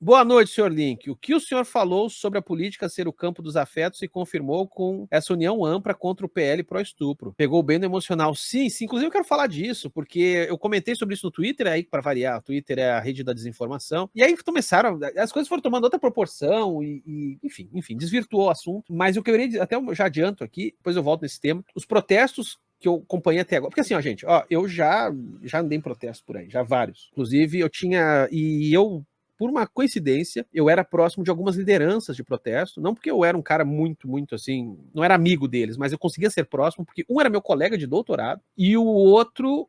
Boa noite, senhor Link. O que o senhor falou sobre a política ser o campo dos afetos e confirmou com essa união ampla contra o PL pró-estupro? Pegou bem no emocional. Sim, sim. Inclusive eu quero falar disso, porque eu comentei sobre isso no Twitter, aí para variar, o Twitter é a rede da desinformação. E aí começaram, as coisas foram tomando outra proporção enfim, desvirtuou o assunto. Mas o que eu queria, até eu já adianto aqui, depois eu volto nesse tema, os protestos que eu acompanhei até agora. Porque assim, ó, gente, ó, eu já andei em protesto por aí, já vários. Inclusive, por uma coincidência, eu era próximo de algumas lideranças de protesto, não porque eu era um cara muito assim, não era amigo deles, mas eu conseguia ser próximo, porque um era meu colega de doutorado, e o outro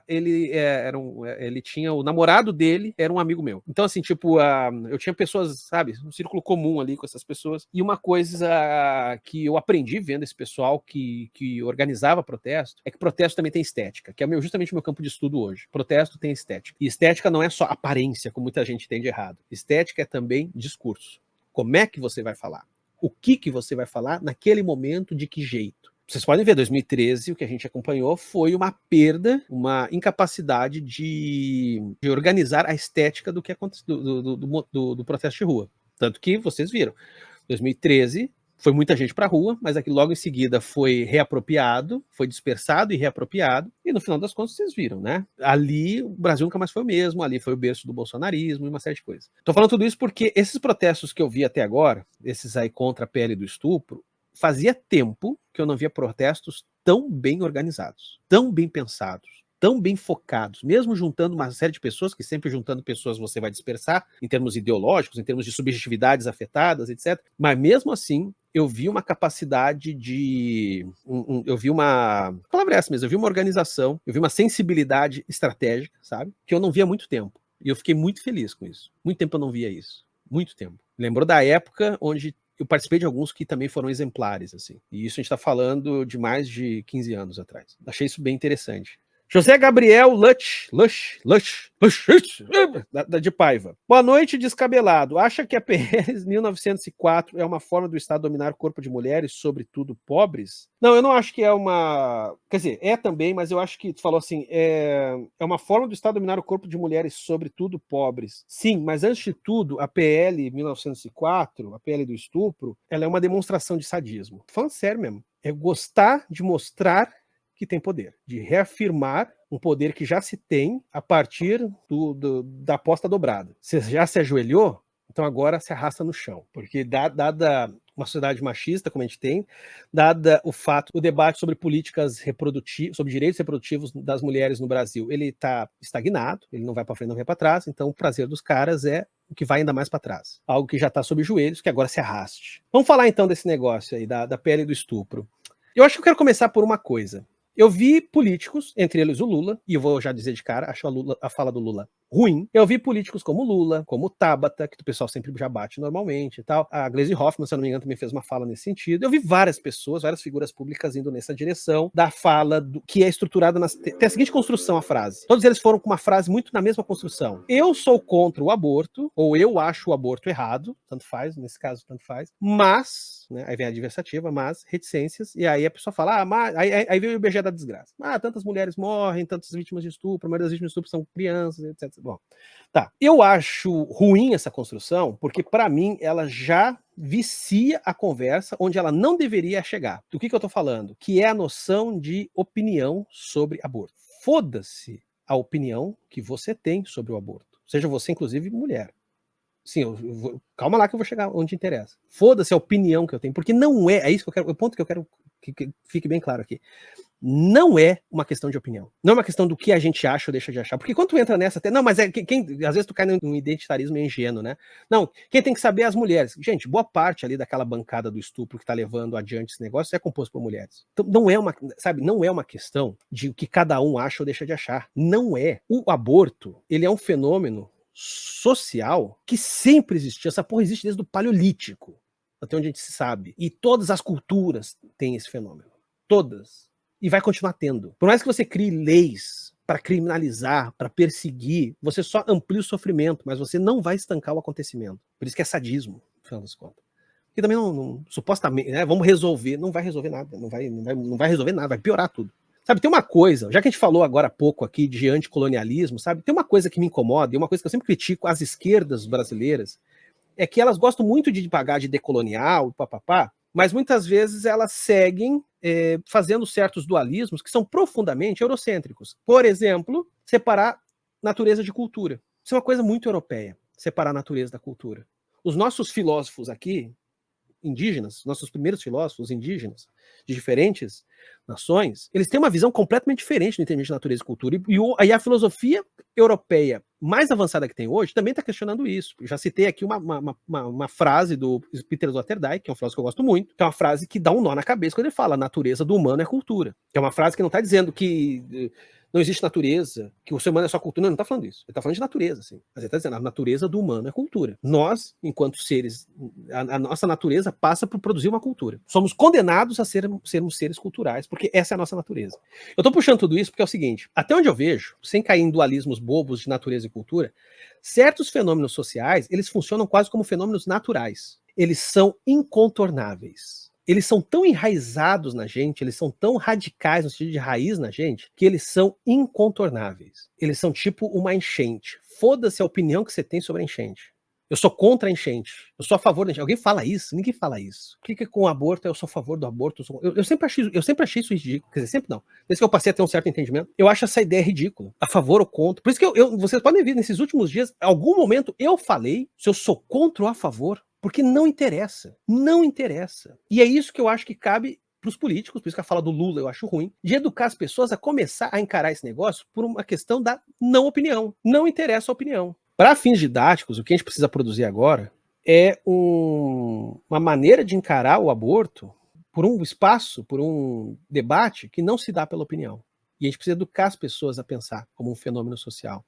ele tinha, o namorado dele era um amigo meu. Então, assim, tipo, eu tinha pessoas, sabe, um círculo comum ali com essas pessoas, e uma coisa que eu aprendi vendo esse pessoal que organizava protesto, é que protesto também tem estética, que é justamente o meu campo de estudo hoje. Protesto tem estética. E estética não é só aparência, como muita gente entende errado. Estética é também discurso. Como é que você vai falar? O que você vai falar naquele momento, de que jeito? Vocês podem ver, 2013, o que a gente acompanhou foi uma perda, uma incapacidade de organizar a estética do que aconteceu do protesto de rua. Tanto que vocês viram, 2013 foi muita gente para a rua, mas aqui logo em seguida foi reapropriado, foi dispersado e reapropriado, e no final das contas vocês viram, né? Ali o Brasil nunca mais foi o mesmo, ali foi o berço do bolsonarismo e uma série de coisas. Tô falando tudo isso porque esses protestos que eu vi até agora, esses aí contra a pele do estupro, fazia tempo que eu não via protestos tão bem organizados, tão bem pensados, tão bem focados, mesmo juntando uma série de pessoas, que sempre juntando pessoas você vai dispersar, em termos ideológicos, em termos de subjetividades afetadas, etc. Mas mesmo assim, eu vi uma capacidade eu vi uma... A palavra é essa mesmo, eu vi uma organização, eu vi uma sensibilidade estratégica, sabe? Que eu não via há muito tempo. E eu fiquei muito feliz com isso. Muito tempo eu não via isso. Muito tempo. Lembrou da época onde eu participei de alguns que também foram exemplares, assim. E isso a gente está falando de mais de 15 anos atrás. Achei isso bem interessante. José Gabriel de Paiva. Boa noite, descabelado. Acha que a PL 1904 é uma forma do Estado dominar o corpo de mulheres, sobretudo pobres? Não, eu não acho que é uma... Quer dizer, é também, mas eu acho que tu falou assim, é uma forma do Estado dominar o corpo de mulheres, sobretudo pobres. Sim, mas antes de tudo, a PL 1904, a PL do estupro, ela é uma demonstração de sadismo. Tô falando sério mesmo. É gostar de mostrar que tem poder, de reafirmar um poder que já se tem a partir da aposta dobrada. Você já se ajoelhou? Então agora se arrasta no chão, porque dada uma sociedade machista, como a gente tem, dada o debate sobre políticas reprodutivas, sobre direitos reprodutivos das mulheres no Brasil, ele está estagnado, ele não vai para frente, não vai para trás, então o prazer dos caras é o que vai ainda mais para trás. Algo que já está sob joelhos, que agora se arraste. Vamos falar então desse negócio aí, da pele do estupro. Eu acho que eu quero começar por uma coisa. Eu vi políticos, entre eles o Lula, e eu vou já dizer de cara, acho a fala do Lula ruim. Eu vi políticos como Lula, como Tabata, que o pessoal sempre já bate normalmente e tal. A Gleisi Hoffmann, se eu não me engano, também fez uma fala nesse sentido. Eu vi várias pessoas, várias figuras públicas indo nessa direção da fala que é estruturada tem a seguinte construção, a frase. Todos eles foram com uma frase muito na mesma construção. Eu sou contra o aborto, ou eu acho o aborto errado, tanto faz, nesse caso tanto faz, mas, né, aí vem a adversativa, mas, reticências, e aí a pessoa fala, aí vem o IBGE da desgraça. Tantas mulheres morrem, tantas vítimas de estupro, a maioria das vítimas de estupro são crianças, etc. Bom, tá. Eu acho ruim essa construção, porque para mim ela já vicia a conversa onde ela não deveria chegar. Do que eu tô falando? Que é a noção de opinião sobre aborto. Foda-se a opinião que você tem sobre o aborto. Seja você, inclusive, mulher. Sim, calma lá que eu vou chegar onde interessa. Foda-se a opinião que eu tenho, porque não é isso que eu quero, o ponto que eu quero que fique bem claro aqui. Não é uma questão de opinião. Não é uma questão do que a gente acha ou deixa de achar. Porque quando tu entra nessa... Não, mas às vezes tu cai num identitarismo ingênuo, né? Não, quem tem que saber é as mulheres. Gente, boa parte ali daquela bancada do estupro que tá levando adiante esse negócio é composto por mulheres. Então não é uma, sabe, não é uma questão de o que cada um acha ou deixa de achar. Não é. O aborto, ele é um fenômeno social que sempre existiu. Essa porra existe desde o Paleolítico, até onde a gente se sabe. E todas as culturas têm esse fenômeno. Todas. E vai continuar tendo. Por mais que você crie leis para criminalizar, para perseguir, você só amplia o sofrimento, mas você não vai estancar o acontecimento. Por isso que é sadismo, no final das contas. Que também supostamente, né, vamos resolver, não vai resolver nada, não vai resolver nada, vai piorar tudo. Sabe, tem uma coisa, já que a gente falou agora há pouco aqui de anticolonialismo, sabe, tem uma coisa que me incomoda, e uma coisa que eu sempre critico as esquerdas brasileiras, é que elas gostam muito de pagar de decolonial, papapá, mas muitas vezes elas seguem fazendo certos dualismos que são profundamente eurocêntricos. Por exemplo, separar natureza de cultura. Isso é uma coisa muito europeia, separar a natureza da cultura. Os nossos filósofos aqui, indígenas, nossos primeiros filósofos indígenas, de diferentes nações, eles têm uma visão completamente diferente do entendimento de natureza e cultura. E a filosofia europeia mais avançada que tem hoje também está questionando isso. Eu já citei aqui uma frase do Peter Sloterdijk, que é um filósofo que eu gosto muito, que é uma frase que dá um nó na cabeça quando ele fala: a natureza do humano é cultura. Que é uma frase que não está dizendo que não existe natureza, que o ser humano é só cultura. Não, ele não está falando isso. Ele está falando de natureza, assim. Mas ele está dizendo: a natureza do humano é cultura. Nós, enquanto seres, a nossa natureza passa por produzir uma cultura. Somos condenados a sermos seres culturais, porque essa é a nossa natureza. Eu estou puxando tudo isso porque é o seguinte: até onde eu vejo, sem cair em dualismos bobos de natureza e cultura, certos fenômenos sociais, eles funcionam quase como fenômenos naturais. Eles são incontornáveis. Eles são tão enraizados na gente, eles são tão radicais no sentido de raiz na gente, que eles são incontornáveis. Eles são tipo uma enchente. Foda-se a opinião que você tem sobre a enchente. Eu sou contra a enchente. Eu sou a favor da enchente. Alguém fala isso? Ninguém fala isso. O que com o aborto? Eu sou a favor do aborto. Eu sempre achei isso ridículo. Quer dizer, sempre não. Desde que eu passei a ter um certo entendimento, eu acho essa ideia ridícula. A favor ou contra. Por isso que vocês podem ver, nesses últimos dias, em algum momento eu falei se eu sou contra ou a favor. Porque não interessa. Não interessa. E é isso que eu acho que cabe para os políticos, por isso que a fala do Lula eu acho ruim, de educar as pessoas a começar a encarar esse negócio por uma questão da não opinião. Não interessa a opinião. Para fins didáticos, o que a gente precisa produzir agora é uma maneira de encarar o aborto por um espaço, por um debate que não se dá pela opinião. E a gente precisa educar as pessoas a pensar como um fenômeno social.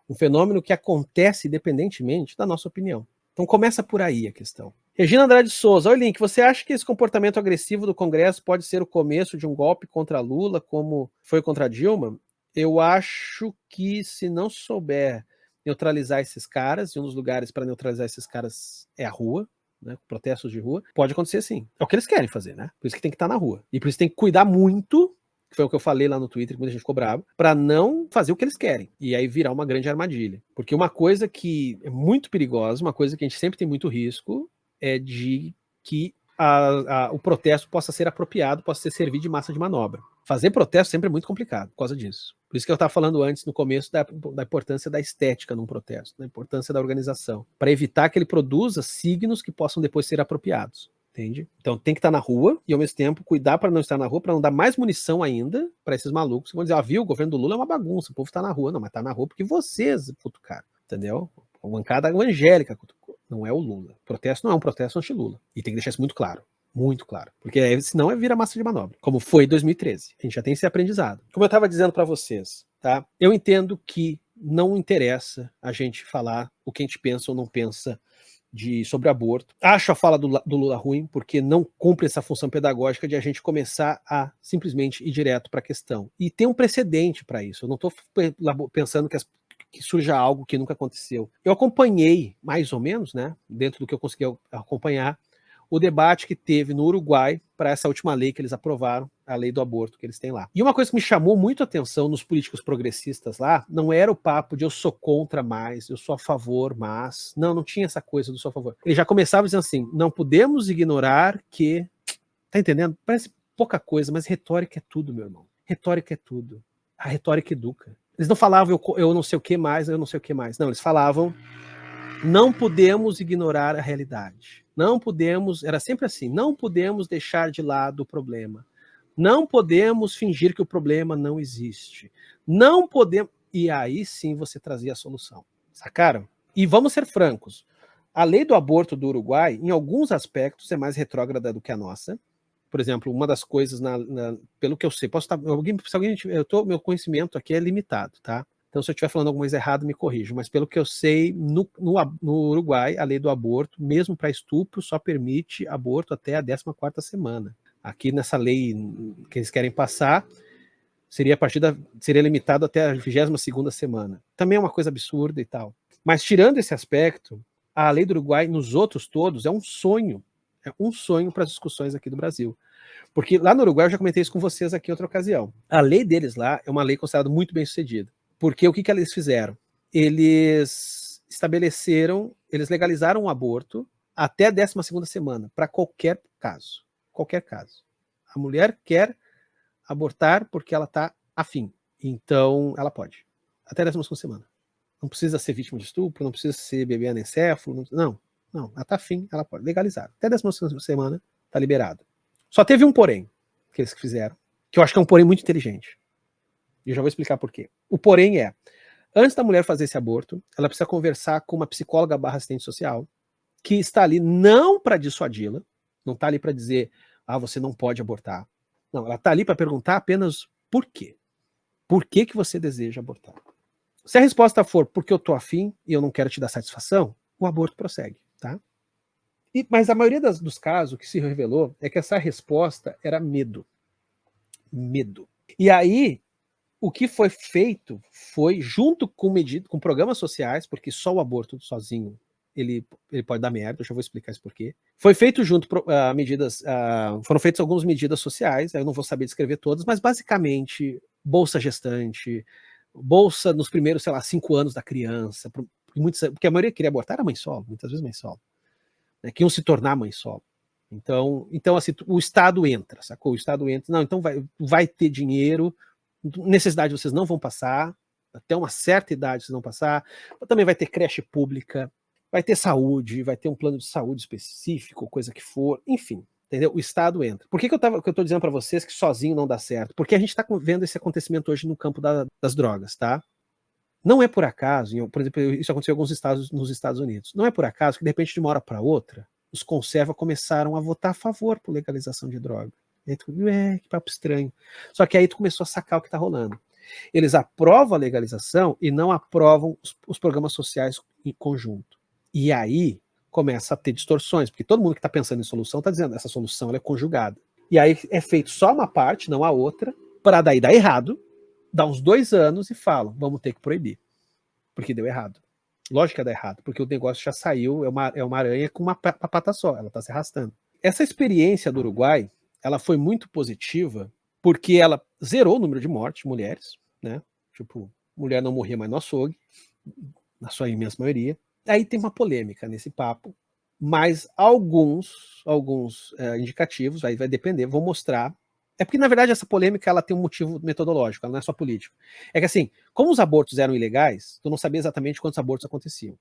Um fenômeno que acontece independentemente da nossa opinião. Então começa por aí a questão. Regina Andrade Souza, oi Link, você acha que esse comportamento agressivo do Congresso pode ser o começo de um golpe contra Lula, como foi contra Dilma? Eu acho que se não souber neutralizar esses caras, e um dos lugares para neutralizar esses caras é a rua, né, protestos de rua, pode acontecer sim. É o que eles querem fazer, né? Por isso que tem que estar na rua. E por isso tem que cuidar muito, que foi o que eu falei lá no Twitter, que muita gente ficou brava, para não fazer o que eles querem. E aí virar uma grande armadilha. Porque uma coisa que é muito perigosa, uma coisa que a gente sempre tem muito risco, é de que o protesto possa ser apropriado, possa ser servido de massa de manobra. Fazer protesto sempre é muito complicado por causa disso. Por isso que eu estava falando antes, no começo, da importância da estética num protesto, da importância da organização, para evitar que ele produza signos que possam depois ser apropriados. Entende? Então tem que estar na rua e ao mesmo tempo cuidar para não estar na rua, para não dar mais munição ainda para esses malucos que vão dizer: viu, o governo do Lula é uma bagunça, o povo está na rua. Não, mas está na rua porque vocês cutucaram, entendeu? A bancada evangélica cutucou, não é o Lula. O protesto não é um protesto anti-Lula. E tem que deixar isso muito claro. Muito claro. Porque senão vira massa de manobra. Como foi em 2013. A gente já tem esse aprendizado. Como eu estava dizendo para vocês, tá? Eu entendo que não interessa a gente falar o que a gente pensa ou não pensa sobre aborto. Acho a fala do Lula ruim, porque não cumpre essa função pedagógica de a gente começar a simplesmente ir direto para a questão. E tem um precedente para isso. Eu não estou pensando que surja algo que nunca aconteceu. Eu acompanhei, mais ou menos, né, dentro do que eu consegui acompanhar, o debate que teve no Uruguai para essa última lei que eles aprovaram, a lei do aborto que eles têm lá. E uma coisa que me chamou muito a atenção nos políticos progressistas lá, não era o papo de eu sou contra mais, eu sou a favor, mas... Não tinha essa coisa do sou a favor. Ele já começava dizendo assim: não podemos ignorar que... Tá entendendo? Parece pouca coisa, mas retórica é tudo, meu irmão. Retórica é tudo. A retórica educa. Eles não falavam eu não sei o que mais, eu não sei o que mais. Não, eles falavam: não podemos ignorar a realidade. Não podemos, era sempre assim, não podemos deixar de lado o problema. Não podemos fingir que o problema não existe. Não podemos... E aí sim você trazia a solução. Sacaram? E vamos ser francos. A lei do aborto do Uruguai, em alguns aspectos, é mais retrógrada do que a nossa. Por exemplo, uma das coisas, pelo que eu sei, meu conhecimento aqui é limitado, tá? Então, se eu estiver falando alguma coisa errada, me corrijo. Mas pelo que eu sei, no Uruguai, a lei do aborto, mesmo para estupro, só permite aborto até a 14ª semana. Aqui nessa lei que eles querem passar, seria limitado até a 22ª semana. Também é uma coisa absurda e tal. Mas tirando esse aspecto, a lei do Uruguai, nos outros todos, é um sonho. É um sonho para as discussões aqui do Brasil. Porque lá no Uruguai, eu já comentei isso com vocês aqui em outra ocasião. A lei deles lá é uma lei considerada muito bem sucedida. Porque o que eles fizeram? Eles estabeleceram, eles legalizaram o aborto até a 12ª semana, para qualquer caso. Qualquer caso. A mulher quer abortar porque ela está afim. Então, ela pode. Até a 12ª semana. Não precisa ser vítima de estupro, não precisa ser bebê anencéfalo. Não. Ela está afim, ela pode. Legalizar. Até a 12ª semana está liberado. Só teve um porém que eles fizeram, que eu acho que é um porém muito inteligente. E eu já vou explicar por quê. O porém é, antes da mulher fazer esse aborto, ela precisa conversar com uma psicóloga / assistente social, que está ali não para dissuadi-la, não está ali para dizer, você não pode abortar. Não, ela está ali para perguntar apenas por quê. Por que você deseja abortar? Se a resposta for porque eu tô afim e eu não quero te dar satisfação, o aborto prossegue, tá? Mas a maioria dos casos, o que se revelou é que essa resposta era medo. Medo. E aí, o que foi feito foi, junto com programas sociais, porque só o aborto sozinho ele pode dar merda, eu já vou explicar isso por quê. Foi feito junto foram feitas algumas medidas sociais, eu não vou saber descrever todas, mas basicamente, bolsa gestante, bolsa nos primeiros, 5 anos da criança, porque a maioria queria abortar era mãe solo, muitas vezes mãe solo, né, que iam se tornar mãe solo. Então assim, o Estado entra, sacou? O Estado entra, não, então vai ter dinheiro, necessidade vocês não vão passar, até uma certa idade vocês vão passar, também vai ter creche pública, vai ter saúde, vai ter um plano de saúde específico, coisa que for, enfim, entendeu? O Estado entra. Por que eu tô dizendo para vocês que sozinho não dá certo? Porque a gente tá vendo esse acontecimento hoje no campo das drogas, tá? Não é por acaso, por exemplo, isso aconteceu em alguns estados nos Estados Unidos, não é por acaso que de repente de uma hora para outra, os conserva começaram a votar a favor por legalização de droga. E aí tu, que papo estranho. Só que aí tu começou a sacar o que tá rolando. Eles aprovam a legalização e não aprovam os programas sociais em conjunto. E aí começa a ter distorções, porque todo mundo que está pensando em solução está dizendo essa solução ela é conjugada. E aí é feito só uma parte, não a outra, para daí dar errado, dá uns 2 anos e falam, vamos ter que proibir, porque deu errado. Lógico que dá errado, porque o negócio já saiu, é uma aranha com uma pata só, ela está se arrastando. Essa experiência do Uruguai, ela foi muito positiva, porque ela zerou o número de mortes de mulheres, né? Tipo, mulher não morria mais no açougue, na sua imensa maioria. Aí tem uma polêmica nesse papo, mas alguns indicativos, aí vai depender, vou mostrar. É porque, na verdade, essa polêmica ela tem um motivo metodológico, ela não é só político. É que assim, como os abortos eram ilegais, tu não sabia exatamente quantos abortos aconteciam.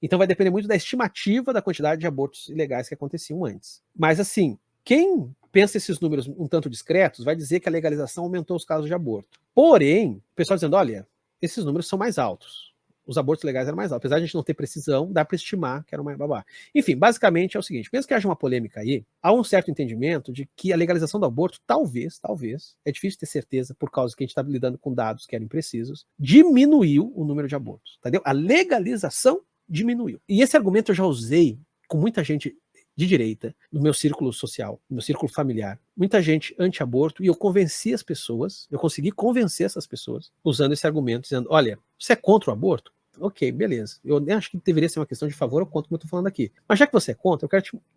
Então vai depender muito da estimativa da quantidade de abortos ilegais que aconteciam antes. Mas assim, quem pensa esses números um tanto discretos vai dizer que a legalização aumentou os casos de aborto. Porém, o pessoal dizendo, olha, esses números são mais altos. Os abortos legais eram mais altos. Apesar de a gente não ter precisão, dá para estimar que era mais babá. Enfim, basicamente é o seguinte, mesmo que haja uma polêmica aí, há um certo entendimento de que a legalização do aborto, talvez, é difícil ter certeza, por causa que a gente está lidando com dados que eram imprecisos, diminuiu o número de abortos. Entendeu? A legalização diminuiu. E esse argumento eu já usei com muita gente de direita, no meu círculo social, no meu círculo familiar, muita gente anti-aborto, e eu convenci as pessoas, eu consegui convencer essas pessoas, usando esse argumento, dizendo, olha, você é contra o aborto? Ok, beleza. Eu nem acho que deveria ser uma questão de favor ou contra, como eu tô falando aqui. Mas já que você é contra,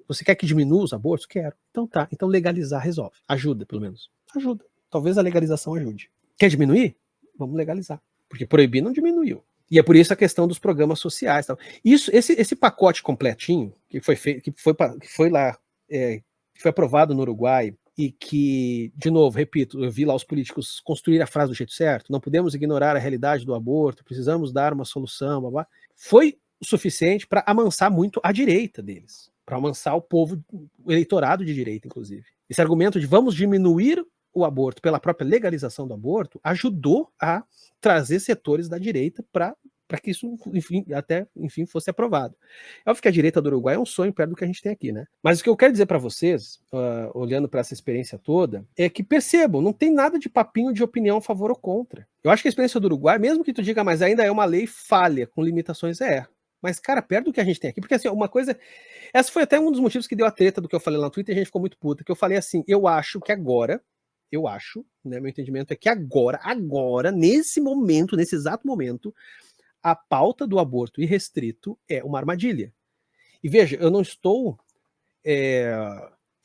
você quer que diminua os abortos? Quero. Então tá, então legalizar resolve. Ajuda, pelo menos. Ajuda. Talvez a legalização ajude. Quer diminuir? Vamos legalizar. Porque proibir não diminuiu. E é por isso a questão dos programas sociais. Tal. Esse pacote completinho que foi feito, que foi lá, que foi aprovado no Uruguai, e que, de novo, repito, eu vi lá os políticos construir a frase do jeito certo, não podemos ignorar a realidade do aborto, precisamos dar uma solução, blá, blá, foi o suficiente para amansar muito a direita deles, para amansar o povo, o eleitorado de direita, inclusive. Esse argumento de vamos diminuir o aborto pela própria legalização do aborto ajudou a trazer setores da direita para que isso, enfim, fosse aprovado. É óbvio que a direita do Uruguai é um sonho perto do que a gente tem aqui, né? Mas o que eu quero dizer para vocês, olhando para essa experiência toda, é que percebam, não tem nada de papinho de opinião a favor ou contra. Eu acho que a experiência do Uruguai, mesmo que tu diga, mas ainda é uma lei falha, com limitações, mas, cara, perto do que a gente tem aqui, porque assim, uma coisa... Essa foi até um dos motivos que deu a treta do que eu falei lá no Twitter, e a gente ficou muito puta, que eu falei assim, eu acho, né, meu entendimento é que agora, nesse momento, nesse exato momento, a pauta do aborto irrestrito é uma armadilha. E veja, eu não estou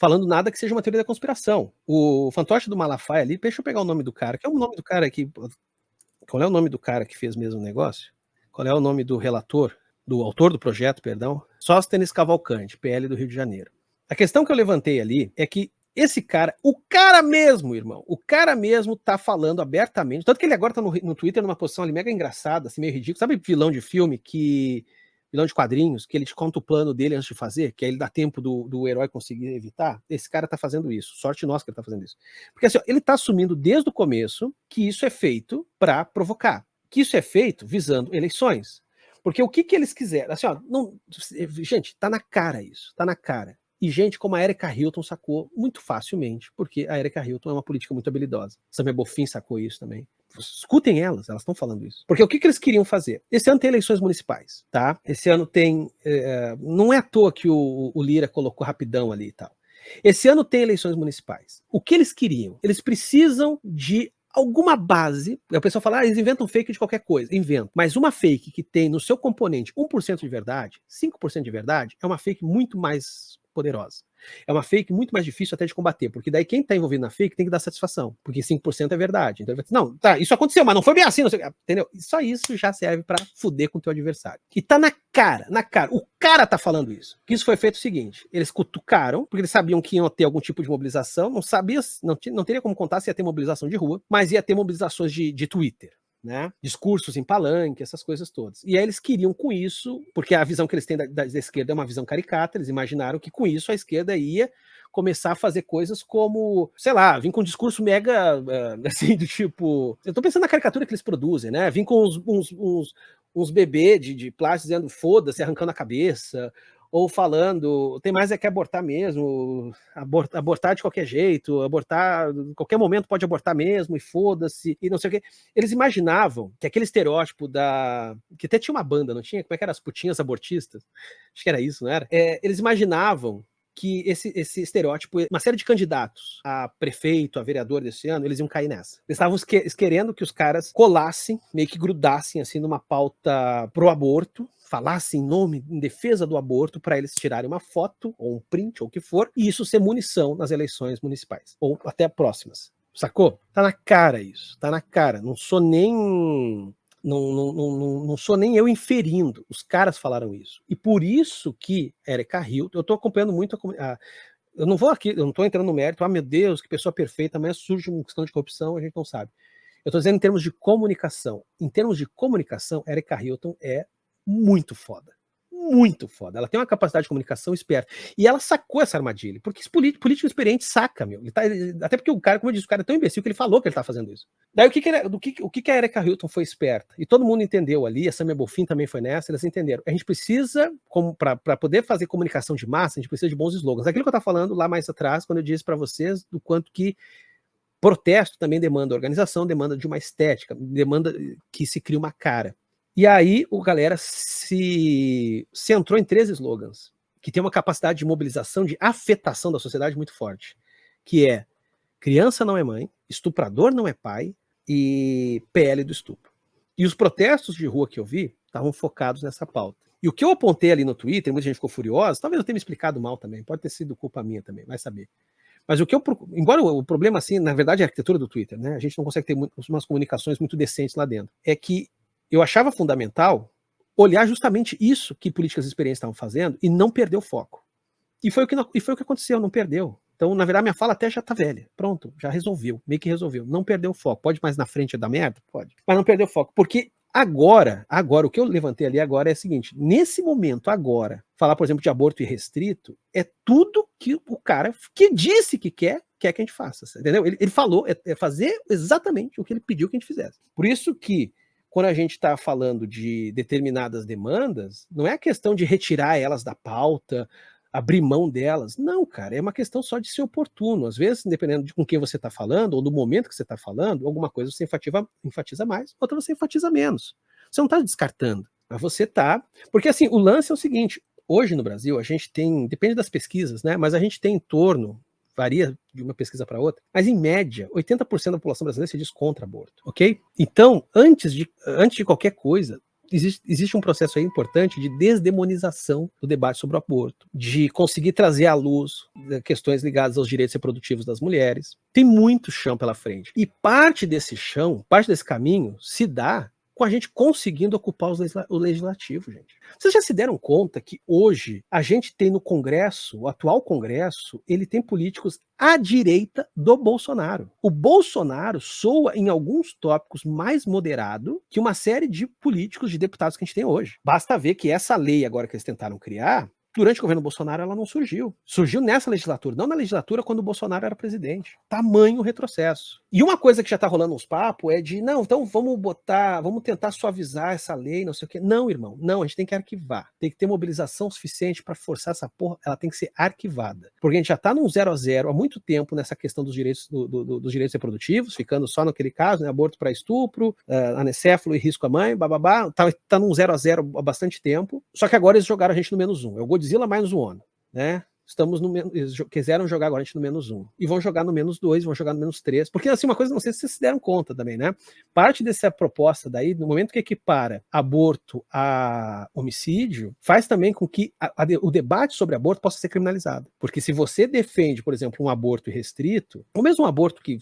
falando nada que seja uma teoria da conspiração. O fantoche do Malafaia ali, deixa eu pegar o nome do cara, que é o nome do cara aqui. Qual é o nome do cara que fez mesmo o negócio? Qual é o nome do relator, do autor do projeto, perdão? Sóstenes Cavalcante, PL do Rio de Janeiro. A questão que eu levantei ali é que esse cara, o cara mesmo, irmão, o cara mesmo tá falando abertamente, tanto que ele agora tá no Twitter numa posição ali mega engraçada, assim, meio ridículo. Sabe vilão de filme vilão de quadrinhos, que ele te conta o plano dele antes de fazer, que aí ele dá tempo do herói conseguir evitar? Esse cara tá fazendo isso. Sorte nossa que ele tá fazendo isso. Porque assim, ó, ele tá assumindo desde o começo que isso é feito para provocar. Que isso é feito visando eleições. Porque o que eles quiseram? Assim, ó, não, gente, tá na cara isso. Tá na cara. E gente como a Erika Hilton sacou muito facilmente, porque a Erika Hilton é uma política muito habilidosa. Samia Bonfim sacou isso também. Escutem elas estão falando isso. Porque o que eles queriam fazer? Esse ano tem eleições municipais, tá? Esse ano tem... não é à toa que o Lira colocou rapidão ali e tal. Esse ano tem eleições municipais. O que eles queriam? Eles precisam de alguma base. A pessoa fala, eles inventam fake de qualquer coisa. Inventam. Mas uma fake que tem no seu componente 1% de verdade, 5% de verdade, é uma fake muito mais poderosa. É uma fake muito mais difícil até de combater, porque daí quem está envolvido na fake tem que dar satisfação, porque 5% é verdade. Então ele vai dizer, não, tá, isso aconteceu, mas não foi bem assim, não sei, entendeu? Só isso já serve para fuder com o teu adversário. E tá na cara, o cara tá falando isso. Que isso foi feito o seguinte, eles cutucaram, porque eles sabiam que iam ter algum tipo de mobilização, não teria como contar se ia ter mobilização de rua, mas ia ter mobilizações de Twitter. Né? Discursos em palanque, essas coisas todas. E aí eles queriam com isso, porque a visão que eles têm da esquerda é uma visão caricata, eles imaginaram que com isso a esquerda ia começar a fazer coisas como, sei lá, vir com um discurso mega, assim, do tipo... Eu tô pensando na caricatura que eles produzem, né? Vir com uns bebês de plástico dizendo foda-se, arrancando a cabeça... ou falando, tem mais é que abortar mesmo, abortar de qualquer jeito, abortar, em qualquer momento pode abortar mesmo, e foda-se, e não sei o quê. Eles imaginavam que aquele estereótipo que até tinha uma banda, não tinha? Como é que era? As putinhas abortistas? Acho que era isso, não era? Eles imaginavam que esse estereótipo, uma série de candidatos a prefeito, a vereador desse ano, eles iam cair nessa. Eles estavam querendo que os caras colassem, meio que grudassem assim numa pauta pro aborto, falassem em defesa do aborto para eles tirarem uma foto ou um print ou o que for, e isso ser munição nas eleições municipais ou até próximas. Sacou? Tá na cara isso, tá na cara. Não sou nem eu inferindo, os caras falaram isso. E por isso que Erika Hilton, eu tô acompanhando muito eu não vou aqui, eu não tô entrando no mérito, meu Deus, que pessoa perfeita, mas surge uma questão de corrupção, a gente não sabe. Eu tô dizendo em termos de comunicação. Em termos de comunicação, Erika Hilton é muito foda. Muito foda. Ela tem uma capacidade de comunicação esperta. E ela sacou essa armadilha. Porque esse político experiente saca, meu. Até porque o cara, como eu disse, o cara é tão imbecil que ele falou que ele tá fazendo isso. Daí o que a Erika Hilton foi esperta? E todo mundo entendeu ali, a Samia Bonfim também foi nessa, eles entenderam. A gente precisa, para poder fazer comunicação de massa, a gente precisa de bons slogans. Aquilo que eu tava falando lá mais atrás, quando eu disse para vocês do quanto que protesto também demanda organização, demanda de uma estética, demanda que se crie uma cara. E aí o galera se centrou em 3 slogans, que tem uma capacidade de mobilização, de afetação da sociedade muito forte, que é criança não é mãe, estuprador não é pai e PL do estupro. E os protestos de rua que eu vi estavam focados nessa pauta. E o que eu apontei ali no Twitter, muita gente ficou furiosa, talvez eu tenha me explicado mal também, pode ter sido culpa minha também, vai saber. Mas embora o problema, assim, na verdade é a arquitetura do Twitter, né? A gente não consegue ter umas comunicações muito decentes lá dentro. É que eu achava fundamental olhar justamente isso que políticas experientes estavam fazendo e não perder o foco. E foi o que aconteceu, não perdeu. Então, na verdade, minha fala até já tá velha. Pronto, já resolveu, meio que resolveu. Não perdeu o foco. Pode mais na frente dar merda? Pode. Mas não perdeu o foco. Porque agora, o que eu levantei ali agora é o seguinte, nesse momento agora, falar, por exemplo, de aborto irrestrito, é tudo que o cara que disse que quer que a gente faça, entendeu? Ele falou, é fazer exatamente o que ele pediu que a gente fizesse. Por isso que, quando a gente está falando de determinadas demandas, não é a questão de retirar elas da pauta, abrir mão delas. Não, cara, é uma questão só de ser oportuno. Às vezes, dependendo de com quem você está falando, ou do momento que você está falando, alguma coisa você enfatiza mais, outra você enfatiza menos. Você não está descartando, mas você está... Porque, assim, o lance é o seguinte, hoje no Brasil, a gente tem, depende das pesquisas, né, mas a gente tem em torno, varia de uma pesquisa para outra, mas em média, 80% da população brasileira se diz contra aborto, ok? Então, antes de qualquer coisa, existe um processo aí importante de desdemonização do debate sobre o aborto, de conseguir trazer à luz questões ligadas aos direitos reprodutivos das mulheres. Tem muito chão pela frente. E parte desse chão, parte desse caminho, se dá com a gente conseguindo ocupar o legislativo, gente. Vocês já se deram conta que hoje a gente tem no Congresso, o atual Congresso, ele tem políticos à direita do Bolsonaro. O Bolsonaro soa em alguns tópicos mais moderado que uma série de políticos, de deputados que a gente tem hoje. Basta ver que essa lei agora que eles tentaram criar, durante o governo Bolsonaro ela não surgiu. Surgiu nessa legislatura, não na legislatura quando o Bolsonaro era presidente. Tamanho retrocesso. E uma coisa que já tá rolando uns papos é de, não, então vamos tentar suavizar essa lei, não sei o quê. Não, irmão, não, a gente tem que arquivar. Tem que ter mobilização suficiente para forçar essa porra, ela tem que ser arquivada. Porque a gente já tá num 0 a 0 há muito tempo nessa questão dos direitos, dos direitos reprodutivos, ficando só naquele caso, né, aborto para estupro, anencéfalo e risco à mãe, bababá, tá num 0 a 0 há bastante tempo, só que agora eles jogaram a gente no -1. É o Godzilla mais o ONU, né? Eles quiseram jogar agora a gente no -1. E vão jogar no -2, vão jogar no -3. Porque, assim, uma coisa, não sei se vocês se deram conta também, né? Parte dessa proposta daí, no momento que equipara aborto a homicídio, faz também com que o debate sobre aborto possa ser criminalizado. Porque se você defende, por exemplo, um aborto irrestrito, ou mesmo um aborto que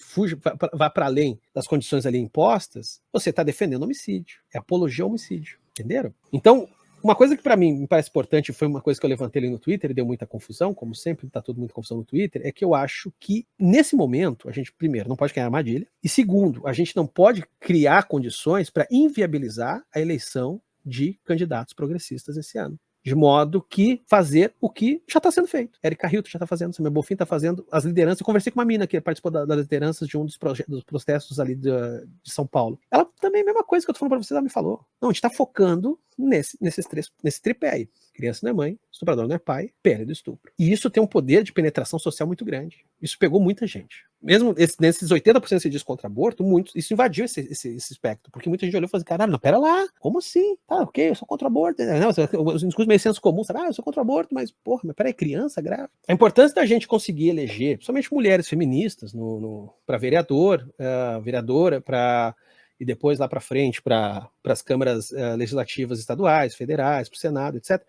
vá para além das condições ali impostas, você está defendendo homicídio. É apologia ao homicídio. Entenderam? Então, uma coisa que para mim me parece importante, foi uma coisa que eu levantei ali no Twitter e deu muita confusão, como sempre está tudo muita confusão no Twitter, é que eu acho que nesse momento a gente, primeiro, não pode criar armadilha, e segundo, a gente não pode criar condições para inviabilizar a eleição de candidatos progressistas esse ano. De modo que fazer o que já está sendo feito. Érica Hilton já está fazendo, Samir Bonfim está fazendo, as lideranças. Eu conversei com uma mina que participou das lideranças de um dos protestos ali de São Paulo. Ela também, a mesma coisa que eu estou falando para vocês, ela me falou. Não, a gente está focando nesse tripé aí. Criança não é mãe, estuprador não é pai, pele do estupro. E isso tem um poder de penetração social muito grande. Isso pegou muita gente. Mesmo nesses 80% que se diz contra aborto, isso invadiu esse espectro. Porque muita gente olhou e falou assim, caralho, não, pera lá, como assim? Tá, ok, eu sou contra o aborto. Não, os discursos meio senso comum, sabe? Eu sou contra o aborto, mas, porra, mas peraí, criança grave. A importância da gente conseguir eleger, principalmente mulheres feministas, para vereadora, e depois lá para frente para as câmaras legislativas estaduais, federais, para o Senado, etc.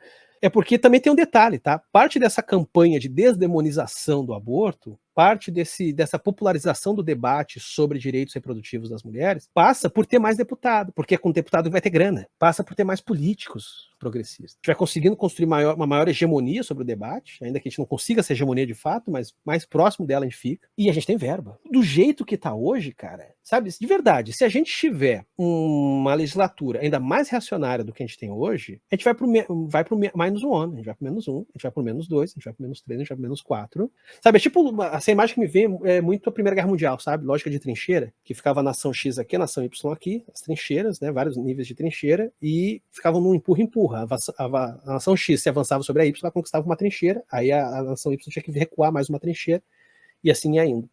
É porque também tem um detalhe, tá? Parte dessa campanha de desdemonização do aborto, parte dessa popularização do debate sobre direitos reprodutivos das mulheres, passa por ter mais deputado, porque com deputado vai ter grana, passa por ter mais políticos progressistas. A gente vai conseguindo construir uma maior hegemonia sobre o debate, ainda que a gente não consiga essa hegemonia de fato, mas mais próximo dela a gente fica, e a gente tem verba. Do jeito que tá hoje, cara, sabe, de verdade, se a gente tiver uma legislatura ainda mais reacionária do que a gente tem hoje, a gente vai pro -1, a gente vai pro -1, a gente vai pro -2, a gente vai pro -3, a gente vai pro -4. Sabe, é tipo, essa imagem que me vem é muito a Primeira Guerra Mundial, sabe? Lógica de trincheira, que ficava a nação X aqui, a nação Y aqui, as trincheiras, né, vários níveis de trincheira, e ficavam num empurra-empurra. A nação X se avançava sobre a Y, ela conquistava uma trincheira, aí a nação Y tinha que recuar mais uma trincheira, e assim ia indo.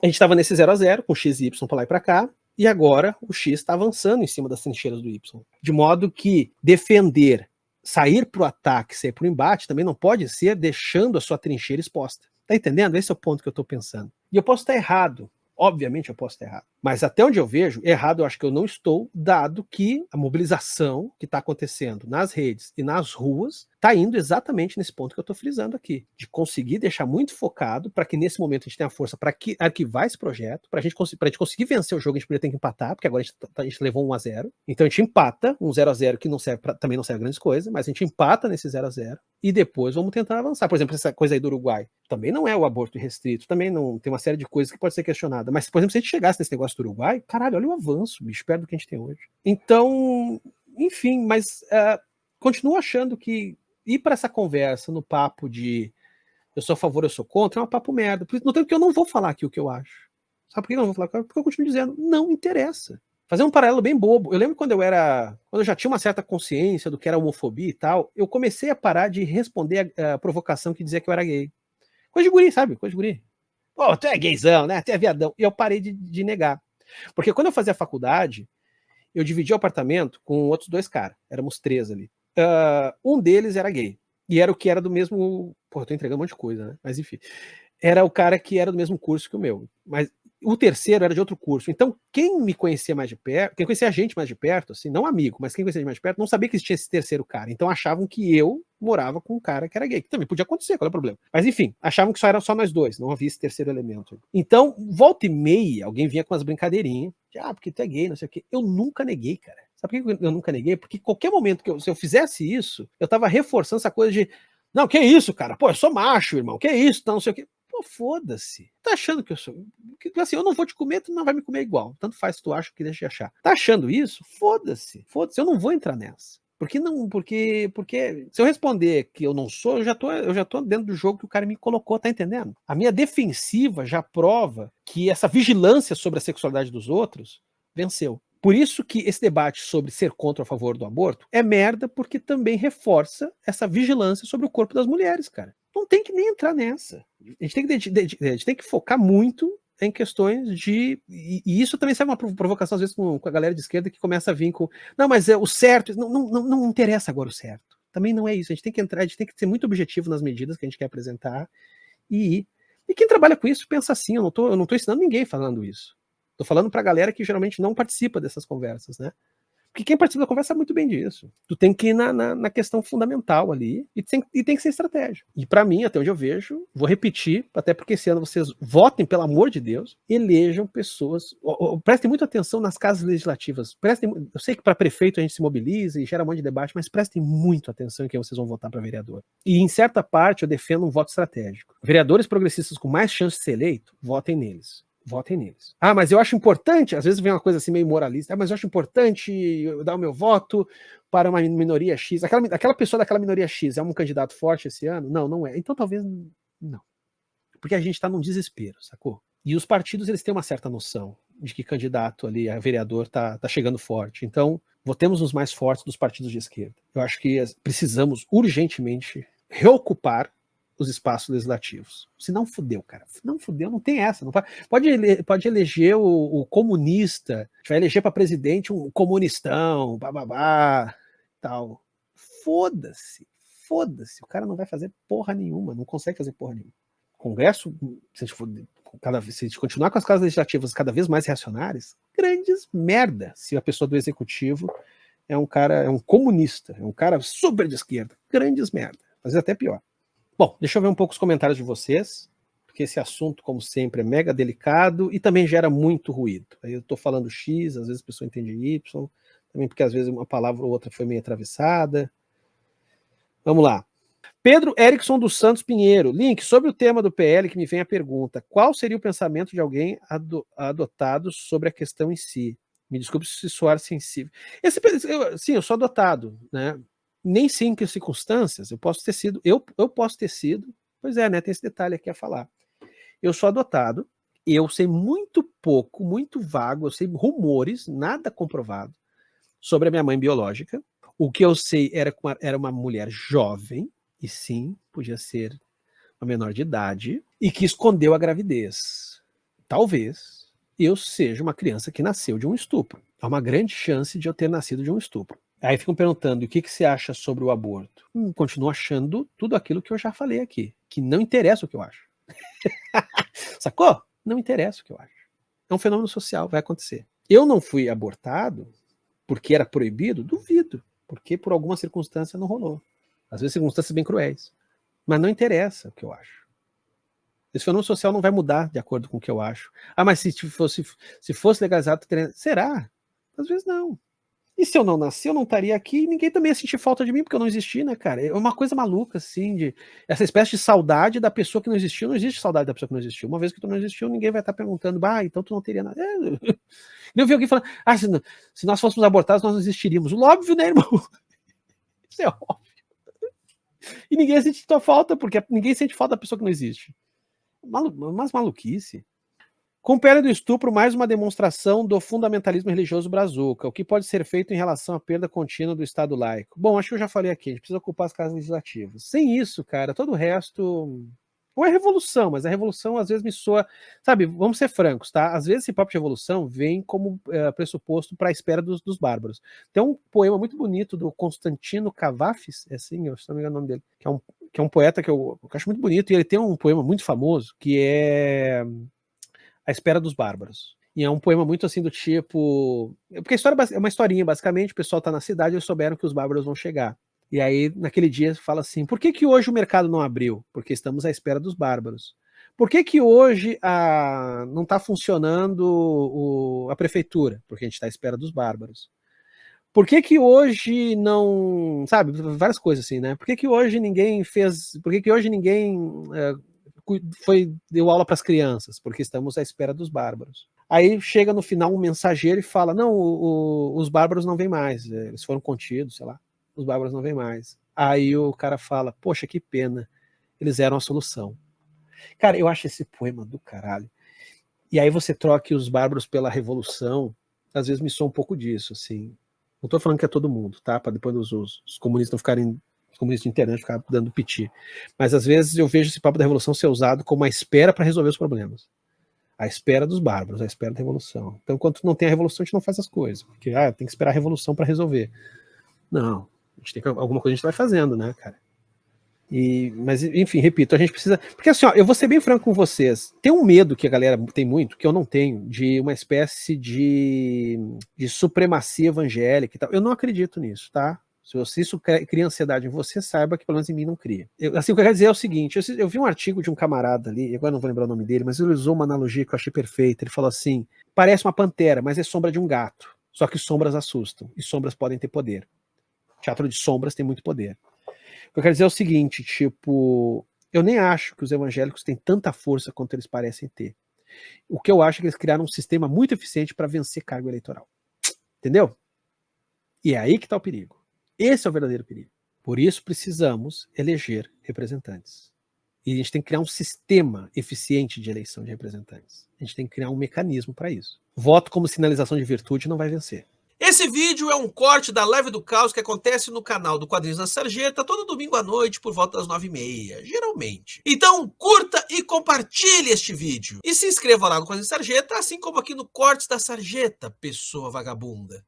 A gente estava nesse 0 a 0, com X e Y para lá e para cá, e agora o X está avançando em cima das trincheiras do Y. De modo que defender, sair para o ataque, sair para o embate, também não pode ser deixando a sua trincheira exposta. Tá entendendo? Esse é o ponto que eu estou pensando. E eu posso estar errado. Obviamente eu posso estar errado. Mas até onde eu vejo, errado eu acho que eu não estou, dado que a mobilização que está acontecendo nas redes e nas ruas está indo exatamente nesse ponto que eu estou frisando aqui. De conseguir deixar muito focado para que nesse momento a gente tenha força para arquivar esse projeto, para a gente conseguir vencer o jogo, a gente poderia ter que empatar, porque agora a gente levou 1 a 0. Então a gente empata, um 0 a 0 que também não serve grandes coisas, mas a gente empata nesse 0 a 0 e depois vamos tentar avançar. Por exemplo, essa coisa aí do Uruguai também não é o aborto restrito, também não tem uma série de coisas que pode ser questionada. Mas, por exemplo, se a gente chegasse nesse negócio do Uruguai, caralho, olha o avanço, bicho, perto do que a gente tem hoje. Então, enfim, mas continuo achando que ir para essa conversa no papo de eu sou a favor, eu sou contra, é um papo merda. No tanto que eu não vou falar aqui o que eu acho. Sabe por que eu não vou falar? Porque eu continuo dizendo, não interessa. Fazer um paralelo bem bobo. Eu lembro quando eu já tinha uma certa consciência do que era homofobia e tal, eu comecei a parar de responder a provocação que dizia que eu era gay. Coisa de guri, sabe? Coisa de guri. Pô, tu é gaysão, né? Tu é viadão. E eu parei de negar. Porque quando eu fazia faculdade, eu dividi o apartamento com outros 2 caras. Éramos 3 ali. Um deles era gay. E era o que era do mesmo... Pô, eu tô entregando um monte de coisa, né? Mas enfim. Era o cara que era do mesmo curso que o meu. Mas O terceiro era de outro curso. Então, quem me conhecia mais de perto, quem conhecia a gente mais de perto, assim, não amigo, mas quem conhecia mais de perto, não sabia que existia esse terceiro cara. Então achavam que eu morava com um cara que era gay. Que também podia acontecer, qual é o problema? Mas enfim, achavam que só era só nós dois, não havia esse terceiro elemento. Então, volta e meia, alguém vinha com umas brincadeirinhas. Porque tu é gay, não sei o quê. Eu nunca neguei, cara. Sabe por que eu nunca neguei? Porque qualquer momento se eu fizesse isso, eu tava reforçando essa coisa de não, que isso, cara? Pô, eu sou macho, irmão. Que isso? Não sei o quê. Pô, foda-se. Tá achando que eu sou. Assim, eu não vou te comer, tu não vai me comer igual. Tanto faz se tu acha que deixa de achar. Tá achando isso? Foda-se. Foda-se. Eu não vou entrar nessa. Porque não, porque se eu responder que eu não sou, eu já tô dentro do jogo que o cara me colocou, tá entendendo? A minha defensiva já prova que essa vigilância sobre a sexualidade dos outros venceu. Por isso que esse debate sobre ser contra ou a favor do aborto é merda, porque também reforça essa vigilância sobre o corpo das mulheres, cara. Não tem que nem entrar nessa. A gente tem que focar muito em questões de... E isso também serve uma provocação, às vezes, com a galera de esquerda que começa a vir com... Não, mas é o certo... Não interessa agora o certo. Também não é isso. A gente tem que entrar, a gente tem que ser muito objetivo nas medidas que a gente quer apresentar e ir. E quem trabalha com isso pensa assim, eu não tô ensinando ninguém falando isso. Tô falando pra galera que geralmente não participa dessas conversas, né? Porque quem participa da conversa sabe muito bem disso. Tu tem que ir na questão fundamental ali e tem que ser estratégia. E para mim, até onde eu vejo, vou repetir, até porque esse ano vocês votem, pelo amor de Deus, elejam pessoas. Prestem muita atenção nas casas legislativas. Eu sei que para prefeito a gente se mobiliza e gera um monte de debate, mas prestem muito atenção em quem vocês vão votar para vereador. E em certa parte eu defendo um voto estratégico. Vereadores progressistas com mais chance de ser eleito, votem neles. Votem neles. Mas eu acho importante, às vezes vem uma coisa assim meio moralista, mas eu acho importante eu dar o meu voto para uma minoria X. Aquela pessoa daquela minoria X é um candidato forte esse ano? Não, não é. Então talvez não. Porque a gente está num desespero, sacou? E os partidos, eles têm uma certa noção de que candidato ali, a vereador, tá chegando forte. Então, votemos nos mais fortes dos partidos de esquerda. Eu acho que precisamos urgentemente reocupar os espaços legislativos. Se não fudeu, cara. Não fudeu, não tem essa. Não pode eleger o comunista, vai eleger para presidente um comunistão, bababá, tal. Foda-se. Foda-se. O cara não vai fazer porra nenhuma, não consegue fazer porra nenhuma. O Congresso, se a gente continuar com as casas legislativas cada vez mais reacionárias, grandes merda se a pessoa do executivo é um cara, é um comunista, é um cara super de esquerda. Grandes merda. Às vezes até pior. Bom, deixa eu ver um pouco os comentários de vocês, porque esse assunto, como sempre, é mega delicado e também gera muito ruído. Aí eu estou falando X, às vezes a pessoa entende Y, também porque às vezes uma palavra ou outra foi meio atravessada. Vamos lá. Pedro Erickson dos Santos Pinheiro. Link, sobre o tema do PL que me vem a pergunta, qual seria o pensamento de alguém adotado sobre a questão em si? Me desculpe se soar sensível. Sim, eu sou adotado, né? Nem sempre em circunstâncias, eu posso ter sido, pois é, né, tem esse detalhe aqui a falar. Eu sou adotado, eu sei muito pouco, muito vago, eu sei rumores, nada comprovado, sobre a minha mãe biológica. O que eu sei era uma mulher jovem, e sim, podia ser uma menor de idade, e que escondeu a gravidez. Talvez eu seja uma criança que nasceu de um estupro. Há uma grande chance de eu ter nascido de um estupro. Aí ficam perguntando o que você acha sobre o aborto. Continuo achando tudo aquilo que eu já falei aqui, que não interessa o que eu acho. Sacou? Não interessa o que eu acho. É um fenômeno social, vai acontecer. Eu não fui abortado porque era proibido? Duvido. Porque por alguma circunstância não rolou. Às vezes circunstâncias bem cruéis. Mas não interessa o que eu acho. Esse fenômeno social não vai mudar de acordo com o que eu acho. Mas se fosse legalizado, será? Às vezes não. E se eu não nasci, eu não estaria aqui e ninguém também ia sentir falta de mim, porque eu não existi, né, cara? É uma coisa maluca, assim, de essa espécie de saudade da pessoa que não existiu. Não existe saudade da pessoa que não existiu. Uma vez que tu não existiu, ninguém vai estar perguntando, então tu não teria nada. Eu vi alguém falando, se nós fôssemos abortados, nós não existiríamos. Óbvio, né, irmão? Isso é óbvio. E ninguém sente tua falta, porque ninguém sente falta da pessoa que não existe. Mas maluquice. Com o PL do estupro, mais uma demonstração do fundamentalismo religioso brazuca. O que pode ser feito em relação à perda contínua do Estado laico? Bom, acho que eu já falei aqui, a gente precisa ocupar as casas legislativas. Sem isso, cara, todo o resto... Ou é revolução, mas a revolução às vezes me soa... Sabe, vamos ser francos, tá? Às vezes esse papo de revolução vem como pressuposto para a espera dos bárbaros. Tem um poema muito bonito do Constantino Cavafis, é assim, eu se não me engano o nome dele, que é um poeta que eu acho muito bonito, e ele tem um poema muito famoso, que é... A Espera dos Bárbaros. E é um poema muito assim do tipo... Porque a história é uma historinha, basicamente, o pessoal tá na cidade e eles souberam que os bárbaros vão chegar. E aí, naquele dia, fala assim, por que que hoje o mercado não abriu? Porque estamos à espera dos bárbaros. Por que que hoje não está funcionando a prefeitura? Porque a gente está à espera dos bárbaros. Por que que hoje não... Sabe, várias coisas assim, né? Por que que hoje ninguém fez... Por que que hoje ninguém deu aula para as crianças? Porque estamos à espera dos bárbaros. Aí chega no final um mensageiro e fala, não, os bárbaros não vêm mais, eles foram contidos, sei lá, os bárbaros não vêm mais. Aí o cara fala, poxa, que pena, eles eram a solução. Cara, eu acho esse poema do caralho. E aí você troca os bárbaros pela revolução, às vezes me soa um pouco disso, assim. Não tô falando que é todo mundo, tá? Para depois os comunistas não ficarem, os comunistas de internet ficarem dando piti. Mas às vezes eu vejo esse papo da revolução ser usado como uma espera para resolver os problemas. A espera dos bárbaros, a espera da revolução. Então, enquanto não tem a revolução, a gente não faz as coisas. Porque tem que esperar a revolução para resolver. Não. A gente tem que, alguma coisa a gente vai fazendo, né, cara? Mas, enfim, repito, a gente precisa... Porque assim, ó, eu vou ser bem franco com vocês. Tem um medo que a galera tem muito, que eu não tenho, de uma espécie de supremacia evangélica e tal. Eu não acredito nisso, tá? Se isso cria ansiedade em você, saiba que pelo menos em mim não cria. Assim, o que eu quero dizer é o seguinte, eu vi um artigo de um camarada ali, agora não vou lembrar o nome dele, mas ele usou uma analogia que eu achei perfeita. Ele falou assim, parece uma pantera, mas é sombra de um gato. Só que sombras assustam, e sombras podem ter poder. Teatro de sombras tem muito poder. O que eu quero dizer é o seguinte, tipo, eu nem acho que os evangélicos têm tanta força quanto eles parecem ter. O que eu acho é que eles criaram um sistema muito eficiente para vencer cargo eleitoral. Entendeu? E é aí que está o perigo. Esse é o verdadeiro perigo. Por isso precisamos eleger representantes. E a gente tem que criar um sistema eficiente de eleição de representantes. A gente tem que criar um mecanismo para isso. Voto como sinalização de virtude não vai vencer. Esse vídeo é um corte da Live do Caos que acontece no canal do Quadrinhos na Sarjeta todo domingo à noite por volta das 9h30, geralmente. Então curta e compartilhe este vídeo. E se inscreva lá no Quadrinhos Sarjeta, assim como aqui no Cortes da Sarjeta, pessoa vagabunda.